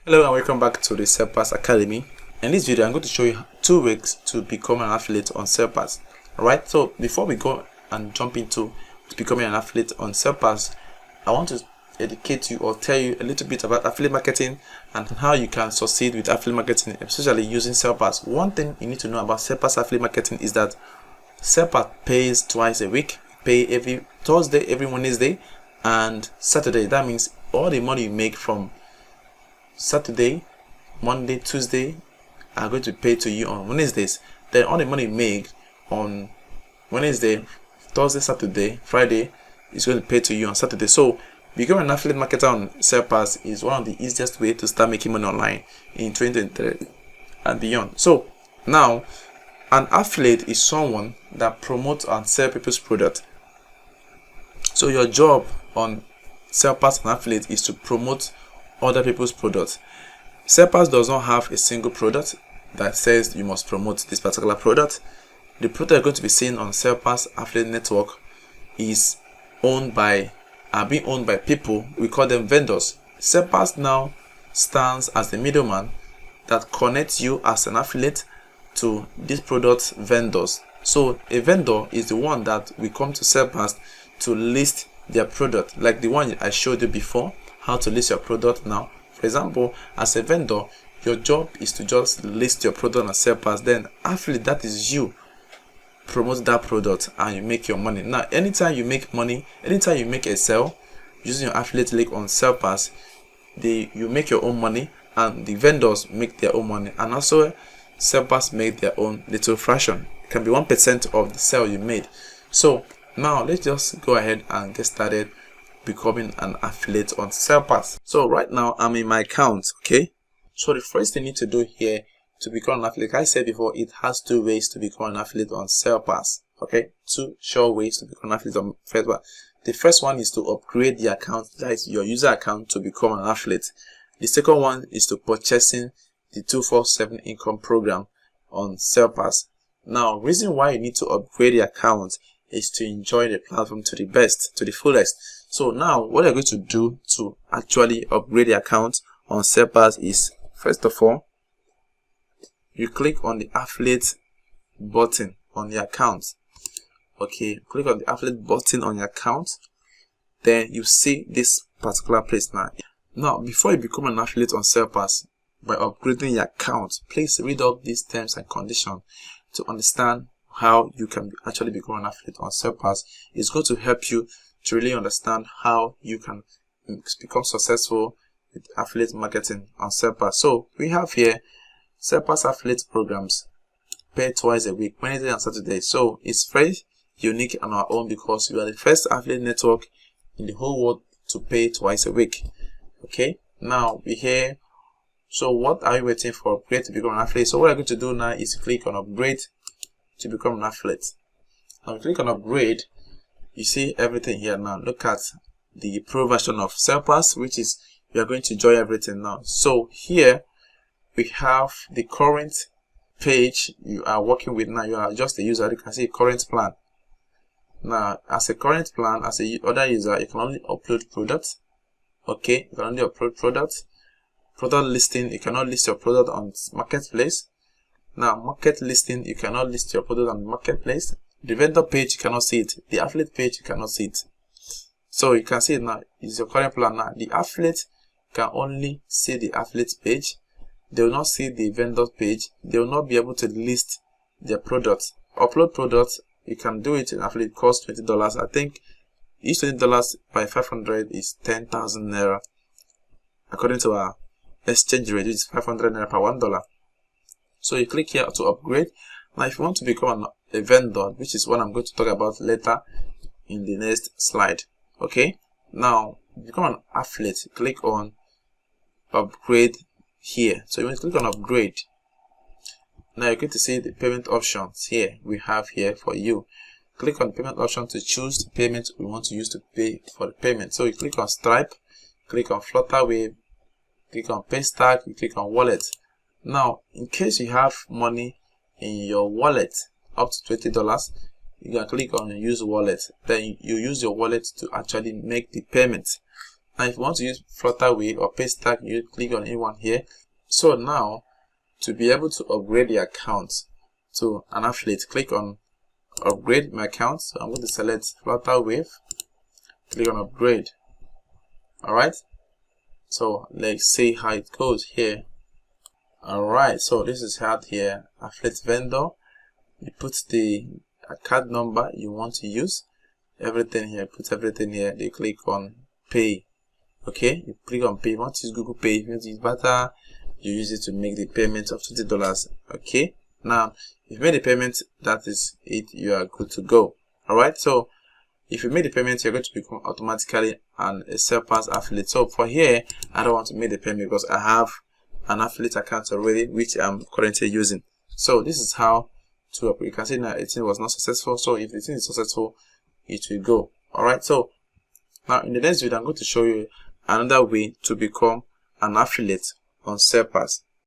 Hello and welcome back to the SellPass Academy. In this video, I'm going to show you 2 ways to become an affiliate on SellPass. Alright, so before we go and jump into becoming an affiliate on SellPass, I want to educate you or tell you a little bit about affiliate marketing and how you can succeed with affiliate marketing, especially using SellPass. One thing you need to know about SellPass affiliate marketing is that SellPass pays twice a week. Pay every Thursday, every Wednesday, and Saturday. That means all the money you make from Saturday, Monday, Tuesday are going to pay to you on Wednesdays. Then all the money you make on Wednesday, Thursday, Saturday, Friday is going to pay to you on Saturday. So becoming an affiliate marketer on SellPass is one of the easiest way to start making money online in 2023 and beyond. So now, an affiliate is someone that promotes and sell people's product. So your job on SellPass and affiliate is to promote other people's products. SellPass does not have a single product that says you must promote this particular product. The product you're going to be seeing on SellPass affiliate network is being owned by people. We call them vendors. SellPass now stands as the middleman that connects you as an affiliate to these product vendors. So a vendor is the one that will come to SellPass to list their product, like the one I showed you before, how to list your product now. For example, as a vendor, your job is to just list your product on SellPass. Then affiliate, that is you, promote that product and you make your money. Now anytime you make money, anytime you make a sale using your affiliate link on SellPass, you make your own money and the vendors make their own money, and also SellPass make their own little fraction. It can be 1% of the sale you made. So now let's just go ahead and get started becoming an affiliate on SellPass. So right now I'm in my account. Okay, so the first thing you need to do here to become an affiliate, like I said before, it has 2 ways to become an affiliate on SellPass. Okay, 2 sure ways to become an affiliate on SellPass. The first one is to upgrade the account, that is your user account, to become an affiliate. The second one is to purchasing the 247 income program on SellPass. Now, reason why you need to upgrade the account is to enjoy the platform to the best, to the fullest. So now what you're going to do to actually upgrade the account on SellPass is, first of all, you click on the affiliate button on the account. Okay, click on the affiliate button on your account. Then you see this particular place now. Now, before you become an affiliate on SellPass, by upgrading your account, please read up these terms and conditions to understand how you can actually become an affiliate on SellPass. It's going to help you to really understand how you can become successful with affiliate marketing on SellPass. So we have here SellPass affiliate programs, pay twice a week, Wednesday and Saturday. So it's very unique on our own because we are the first affiliate network in the whole world to pay twice a week. Okay, now we here. So what are you waiting for? Upgrade to become an affiliate. So what I'm going to do now is click on upgrade to become an affiliate. Now click on upgrade. You see everything here now. Look at the pro version of SellPass, which is, you are going to enjoy everything now. So here we have the current page you are working with now. You are just a user. You can see current plan. Now, as a current plan, as a other user, you can only upload products. Okay, you can only upload products. Product listing, you cannot list your product on marketplace. Now, market listing, you cannot list your product on marketplace. The vendor page, you cannot see it. The affiliate page, you cannot see it. So you can see it now. It's your current plan now. The affiliate can only see the affiliate page. They will not see the vendor page. They will not be able to list their products. Upload products, you can do it in affiliate, cost $20. I think each $20 by 500 is 10,000 naira. According to our exchange rate, which is 500 naira per $1. So you click here to upgrade. Now, if you want to become a vendor, which is what I'm going to talk about later in the next slide. Okay, now become an affiliate, click on upgrade here. So you want to click on upgrade. Now you're going to see the payment options here. We have here for you. Click on payment option to choose the payment we want to use to pay for the payment. So you click on Stripe, click on Flutterwave, click on Paystack, you click on Wallet. Now, in case you have money in your wallet up to $20, you can click on use wallet. Then you use your wallet to actually make the payment. Now if you want to use Flutterwave or Paystack, you click on anyone here. So now to be able to upgrade the account to an affiliate, click on upgrade my account. So I'm going to select Flutterwave, click on upgrade. Alright, so let's see how it goes here. Alright, so this is how here, affiliate vendor. You put the card number you want to use, everything here, put everything here. They click on pay. Okay, you click on pay. You want to use Google Pay, if you want to use Bata, you use it to make the payment of $20. Okay, now if you made the payment, that is it, you are good to go. Alright, so if you made the payment, you're going to become automatically a SellPass affiliate. So for here, I don't want to make the payment because I have an affiliate account already, which I'm currently using. So this is how to upgrade. You can see now it was not successful. So if the thing is successful, it will go. Alright, so now in the next video, I'm going to show you another way to become an affiliate on SellPass.